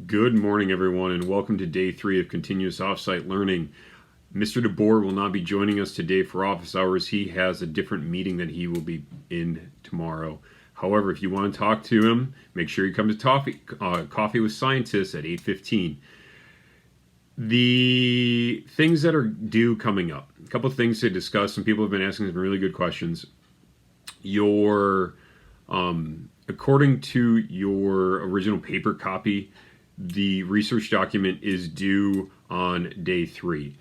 Good morning, everyone, and welcome to day 3 of continuous offsite learning. Mr. DeBoer will not be joining us today for office hours. He has a different meeting that he will be in tomorrow. However, if you want to talk to him, make sure you come to Coffee with Scientists at 8:15. The things that are due coming up. A couple of things to discuss. Some people have been asking some really good questions. According to your original paper copy, the research document is due on day 3.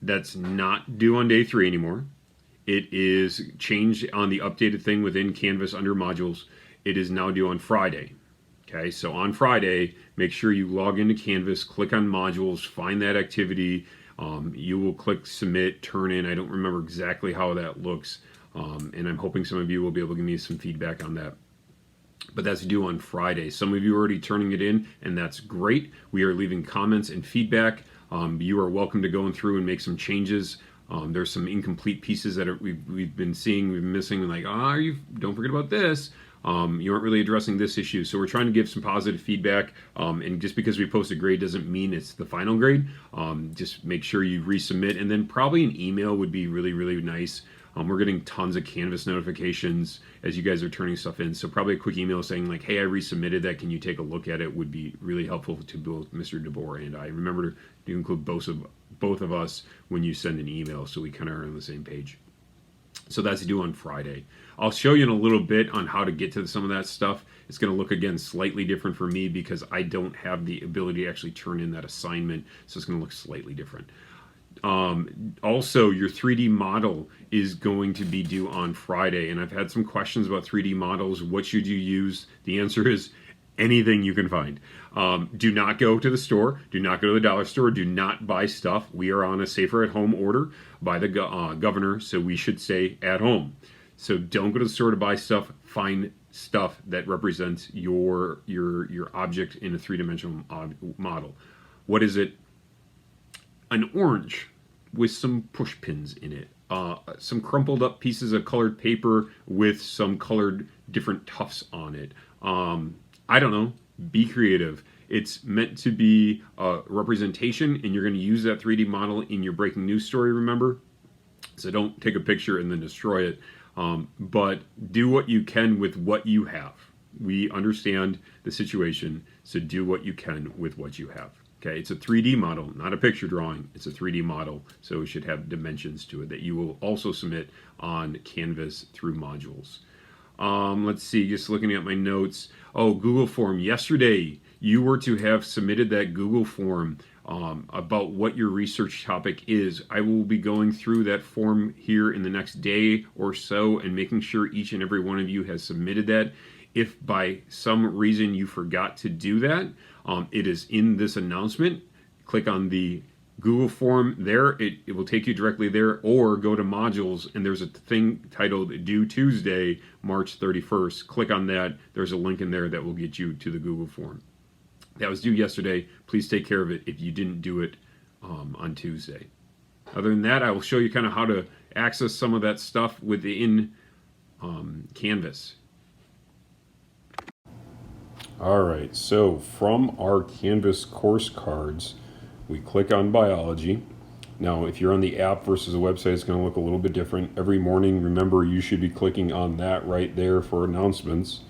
That's not due on day 3 anymore. It is changed on the updated thing within Canvas under modules. It is now due on Friday. Okay, so on Friday, make sure you log into Canvas, click on modules, find that activity. You will click submit, turn in. I don't remember exactly how that looks, and I'm hoping some of you will be able to give me some feedback on that. But that's due on Friday. Some of you are already turning it in, and that's great. We are leaving comments and feedback. You are welcome to go through and make some changes. There's some incomplete pieces that we've been seeing, we've been missing, like, don't forget about this. You aren't really addressing this issue. So we're trying to give some positive feedback. And just because we post a grade doesn't mean it's the final grade. Just make sure you resubmit, and then probably an email would be really, really nice. We're getting tons of Canvas notifications as you guys are turning stuff in. So probably a quick email saying like, hey, I resubmitted that. Can you take a look at it? Would be really helpful to both Mr. DeBoer and I. Remember to include both of us when you send an email so we kind of are on the same page. So that's due on Friday. I'll show you in a little bit on how to get to some of that stuff. It's going to look, again, slightly different for me because I don't have the ability to actually turn in that assignment. So it's going to look slightly different. Also, your 3D model is going to be due on Friday, and I've had some questions about 3D models. What should you use? The answer is anything you can find. Do not go to the store. Do not go to the dollar store. Do not buy stuff. We are on a safer at home order by the governor, so we should stay at home. So don't go to the store to buy stuff. Find stuff that represents your object in a three-dimensional model. What is it? An orange with some push pins in it, some crumpled up pieces of colored paper with some colored different tufts on it. I don't know, be creative. It's meant to be a representation, and you're going to use that 3D model in your breaking news story, remember? So don't take a picture and then destroy it, but do what you can with what you have. We understand the situation, so do what you can with what you have. Okay, it's a 3D model, not a picture drawing. It's a 3D model, so it should have dimensions to it that you will also submit on Canvas through modules. Let's see, just looking at my notes. Oh, Google form. Yesterday, you were to have submitted that Google form about what your research topic is. I will be going through that form here in the next day or so and making sure each and every one of you has submitted that. If by some reason you forgot to do that, it is in this announcement. Click on the Google form there. It will take you directly there, or go to modules and there's a thing titled Due Tuesday, March 31st. Click on that. There's a link in there that will get you to the Google form. That was due yesterday. Please take care of it if you didn't do it on Tuesday. Other than that, I will show you kind of how to access some of that stuff within Canvas. All right, so from our Canvas course cards, we click on biology. Now, if you're on the app versus a website, it's going to look a little bit different. Every morning, remember, you should be clicking on that right there for announcements.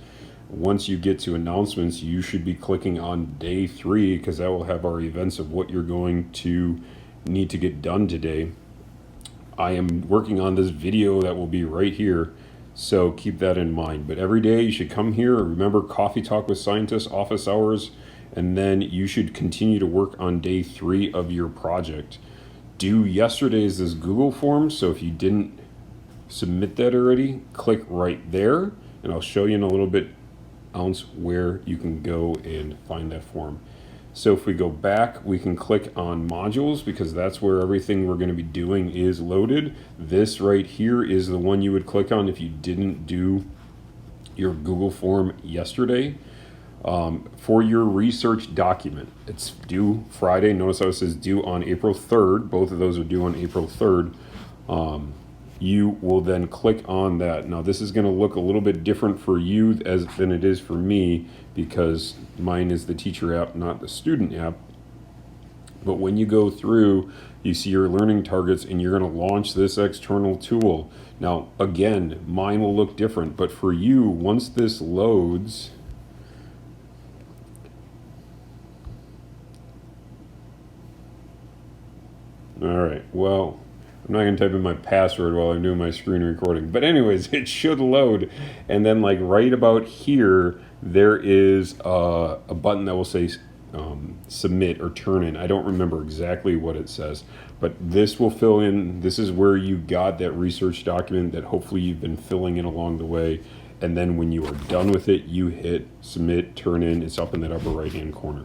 Once you get to announcements, you should be clicking on day 3 because that will have our events of what you're going to need to get done today. I am working on this video that will be right here, so keep that in mind. But every day you should come here. Remember, Coffee Talk with Scientists, office hours, and then you should continue to work on day 3 of your project. Due yesterday is this Google form, so if you didn't submit that already, click right there, and I'll show you in a little bit where you can go and find that form. So if we go back, we can click on modules because that's where everything we're going to be doing is loaded. This right here is the one you would click on if you didn't do your Google form yesterday. For your research document, it's due Friday. Notice how it says due on April 3rd. Both of those are due on April 3rd. you will then click on that. Now this is going to look a little bit different for you than it is for me, because mine is the teacher app, not the student app. But when you go through, you see your learning targets and you're going to launch this external tool. Now, again, mine will look different, but for you, once this loads, all right, well, I'm not going to type in my password while I'm doing my screen recording. But anyways, it should load. And then like right about here, there is a button that will say submit or turn in. I don't remember exactly what it says, but this will fill in. This is where you got that research document that hopefully you've been filling in along the way. And then when you are done with it, you hit submit, turn in. It's up in that upper right hand corner.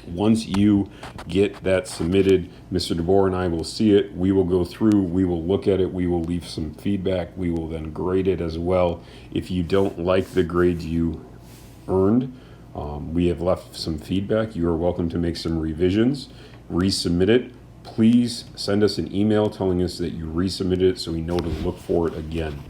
Once you get that submitted, Mr. DeBoer and I will see it. We will go through, we will look at it, we will leave some feedback, we will then grade it as well. If you don't like the grade you earned, we have left some feedback. You are welcome to make some revisions, resubmit it. Please send us an email telling us that you resubmitted it so we know to look for it again.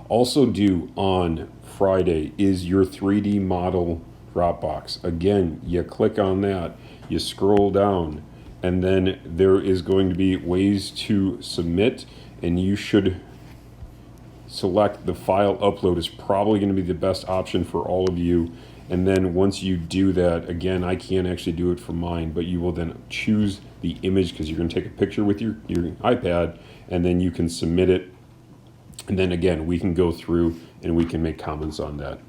Also due on Friday is your 3D model Dropbox. Again, you click on that, you scroll down, and then there is going to be ways to submit, and you should select the file upload is probably going to be the best option for all of you. And then once you do that, again, I can't actually do it for mine, but you will then choose the image because you're going to take a picture with your iPad, and then you can submit it. And then again, we can go through and we can make comments on that.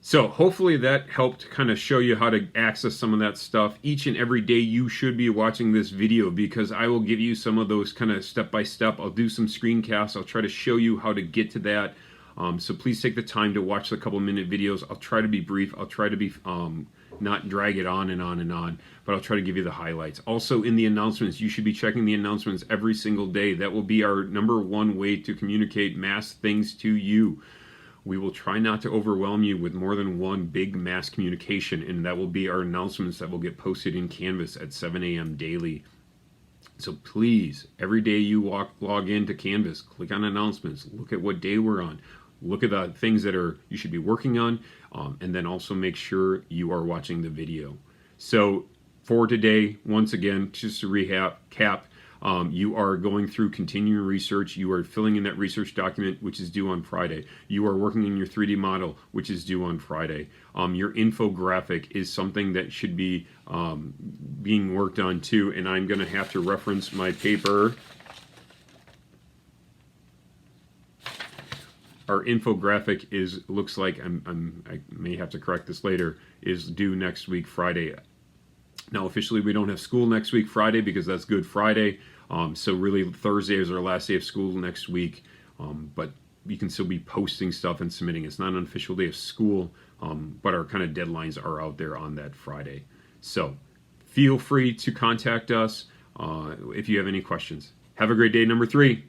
So hopefully that helped kind of show you how to access some of that stuff. Each and every day you should be watching this video, because I will give you some of those kind of step-by-step. I'll do some screencasts. I'll try to show you how to get to that. So please take the time to watch the couple-minute videos. I'll try to be brief. I'll try to be not drag it on and on and on, but I'll try to give you the highlights. Also in the announcements, you should be checking the announcements every single day. That will be our #1 way to communicate mass things to you. We will try not to overwhelm you with more than one big mass communication, and that will be our announcements that will get posted in Canvas at 7 a.m. daily. So please, every day you log into Canvas, click on announcements, look at what day we're on, look at the things that you should be working on, and then also make sure you are watching the video. So for today, once again, just to recap, you are going through continuing research. You are filling in that research document, which is due on Friday. You are working in your 3D model, which is due on Friday. Your infographic is something that should be being worked on too, and I'm going to have to reference my paper. Our infographic looks like I may have to correct this later, is due next week Friday. Now officially we don't have school next week Friday because that's Good Friday. So really Thursday is our last day of school next week. But you can still be posting stuff and submitting. It's not an official day of school, but our kind of deadlines are out there on that Friday. So feel free to contact us if you have any questions. Have a great day, #3.